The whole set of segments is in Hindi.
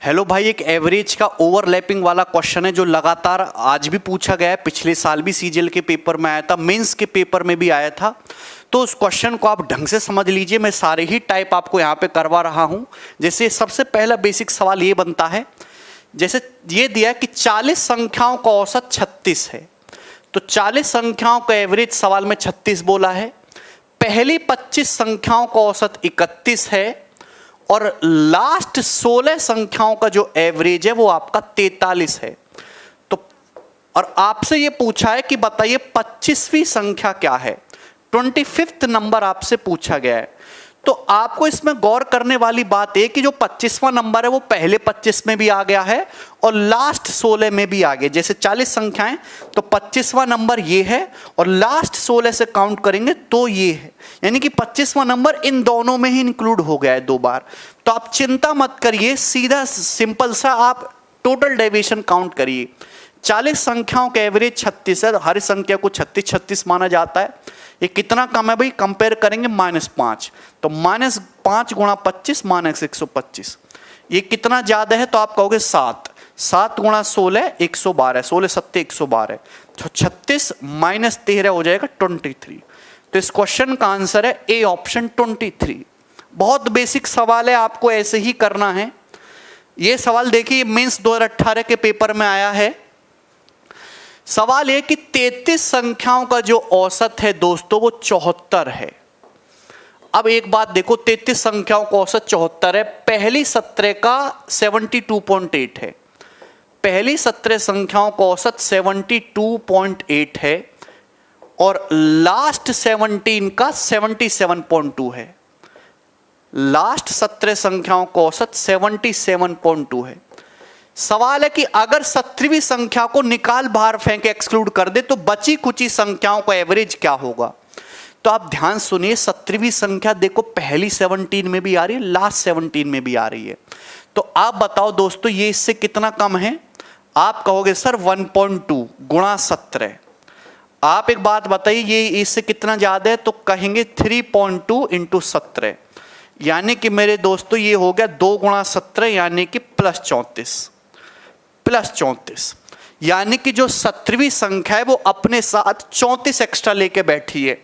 हेलो भाई, एक एवरेज का ओवरलैपिंग वाला क्वेश्चन है जो लगातार आज भी पूछा गया है, पिछले साल भी सीजीएल के पेपर में आया था, मेंस के पेपर में भी आया था। तो उस क्वेश्चन को आप ढंग से समझ लीजिए। मैं सारे ही टाइप आपको यहाँ पे करवा रहा हूँ। जैसे सबसे पहला बेसिक सवाल ये बनता है, जैसे ये दिया है कि 40 संख्याओं का औसत 36 है, तो 40 संख्याओं का एवरेज सवाल में 36 बोला है। पहली 25 संख्याओं का औसत 31 है और लास्ट 16 संख्याओं का जो एवरेज है वो आपका 43 है। तो और आपसे ये पूछा है कि बताइए 25वीं संख्या क्या है, 25th नंबर आपसे पूछा गया है। तो आपको इसमें गौर करने वाली बात है कि जो 25वां नंबर है वो पहले 25 में भी आ गया है और लास्ट 16 में भी आ गया। जैसे 40 संख्याएं तो 25वां नंबर ये है और लास्ट 16 से काउंट करेंगे तो ये है, यानी कि 25वां नंबर इन दोनों में ही इंक्लूड हो गया है 2 बार। तो आप चिंता मत करिए, सीधा सिंपल सा आप टोटल डेविएशन काउंट करिए। 40 संख्याओं का एवरेज 36 है, हर संख्या को 36 माना जाता है। ये कितना कम है भाई, कंपेयर करेंगे -5, तो -5 गुणा 25 -125। ये कितना ज्यादा है तो आप कहोगे 7 गुणा 16 112, 16 7 112, तो 36 -13 हो जाएगा 23। तो इस क्वेश्चन का आंसर है ए ऑप्शन 23। बहुत बेसिक सवाल है, आपको ऐसे ही करना है। ये सवाल देखिए मेंस 2018 के पेपर में आया है। सवाल यह कि 33 संख्याओं का जो औसत है दोस्तों वो 74 है। अब एक बात देखो, 33 संख्याओं का औसत 74 है, पहली 17 का 72.8 है, पहली 17 संख्याओं का औसत 72.8 है और लास्ट 17 का 77.2 है। लास्ट 17 संख्याओं का औसत 77.2 है। सवाल है कि अगर 17वीं संख्या को निकाल बाहर फेंक एक्सक्लूड कर दे तो बची कुची संख्याओं का एवरेज क्या होगा। तो आप ध्यान सुनिए, 17वीं संख्या देखो पहली 17 में भी आ रही है, लास्ट 17 में भी आ रही है। तो आप बताओ दोस्तों ये इससे कितना कम है। आप कहोगे सर 1.2 गुणा 17। आप एक बात बताइए ये इससे कितना ज्यादा है, तो कहेंगे 3.2 इंटू 17, यानी कि मेरे दोस्तों ये हो गया 2 गुणा 17 यानी कि +34, यानी कि जो 17वीं संख्या है वो अपने साथ 34 एक्स्ट्रा लेके बैठी है।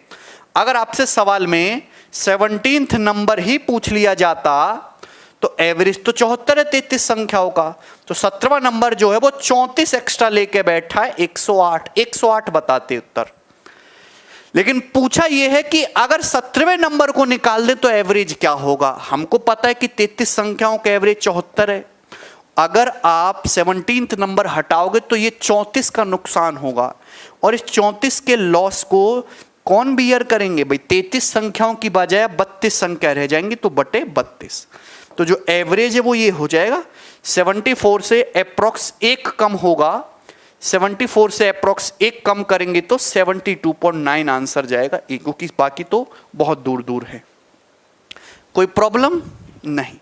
अगर आपसे सवाल में 17th नंबर ही पूछ लिया जाता तो एवरेज तो 74 है 33 संख्याओं का, तो 17वां नंबर जो है वो 34 एक्स्ट्रा लेके बैठा है, 108 बताते उत्तर। लेकिन पूछा यह है कि अगर 17वें नंबर को निकाल दे तो एवरेज क्या होगा। हमको पता है कि 33 संख्याओं का एवरेज 74 है, अगर आप 17th नंबर हटाओगे तो ये 34 का नुकसान होगा और इस 34 के लॉस को कौन बियर करेंगे भाई। 33 संख्याओं की बजाय 32 संख्या रह जाएंगी तो बटे 32। तो जो एवरेज है वो ये हो जाएगा 74 से अप्रॉक्स 1 कम होगा, 74 से अप्रॉक्स 1 कम करेंगे तो 72.9 आंसर जाएगा, क्योंकि बाकी तो बहुत दूर दूर है। कोई प्रॉब्लम नहीं।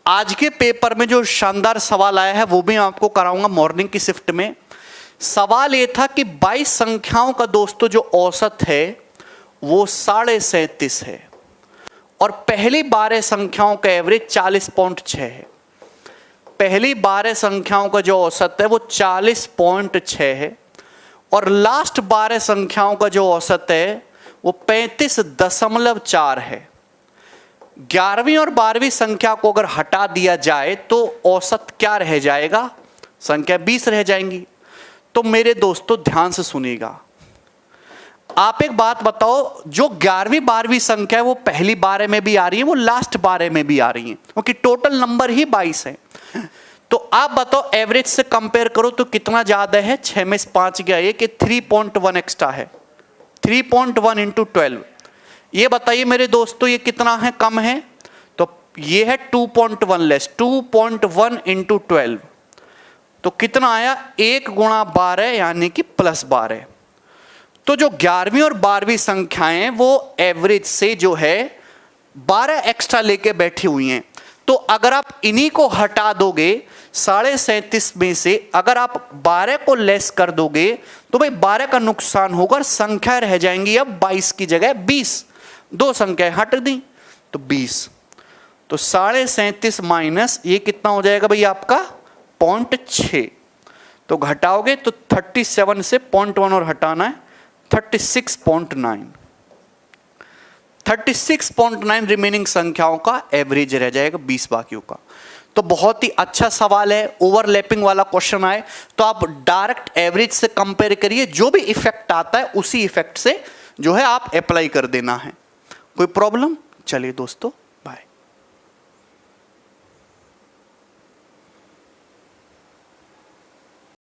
आज के पेपर में जो शानदार सवाल आया है वो भी आपको कराऊंगा मॉर्निंग की शिफ्ट में। सवाल ये था कि 22 संख्याओं का दोस्तों जो औसत है वो 37.5 है और पहली 12 संख्याओं का एवरेज 40.6 है। पहली 12 संख्याओं का जो औसत है वो 40.6 है और लास्ट 12 संख्याओं का जो औसत है वो 35.4 है। 11वीं और 12वीं संख्या को अगर हटा दिया जाए तो औसत क्या रह जाएगा, संख्या 20 रह जाएंगी। तो मेरे दोस्तों ध्यान से सुनिएगा, आप एक बात बताओ, जो 11वीं 12वीं संख्या है वो पहली 12 में भी आ रही है, वो लास्ट 12 में भी आ रही है, क्योंकि टोटल नंबर ही 22 है। तो आप बताओ एवरेज से कंपेयर करो तो कितना ज्यादा है। 6 में 5 गया, ये कि 3.1 एक्स्ट्रा है, 3.1 इंटू 12। ये बताइए मेरे दोस्तों ये कितना है, कम है, तो ये है 2.1 लेस, 2.1 इंटू 12 तो कितना आया 1 गुणा 12 यानी कि +12। तो जो 11वीं और 12वीं संख्याएं वो एवरेज से जो है 12 एक्स्ट्रा लेके बैठी हुई हैं। तो अगर आप इन्हीं को हटा दोगे 37.5 में से, अगर आप 12 को लेस कर दोगे तो भाई 12 का नुकसान होगा और संख्या रह जाएंगी अब 22 की जगह 20। 2 संख्याएं हट दी तो 20। तो तो 37.5 माइनस ये कितना हो जाएगा भाई आपका 0.6, तो घटाओगे तो 37 से 0.1 और हटाना है 36.9। 36.9 रिमेनिंग संख्याओं का एवरेज रह जाएगा 20 बाकियों का। तो बहुत ही अच्छा सवाल है, ओवरलैपिंग वाला क्वेश्चन आए तो आप डायरेक्ट एवरेज से कंपेयर करिए, जो भी इफेक्ट आता है उसी इफेक्ट से जो है आप अप्लाई कर देना है। कोई प्रॉब्लम? चलिए दोस्तों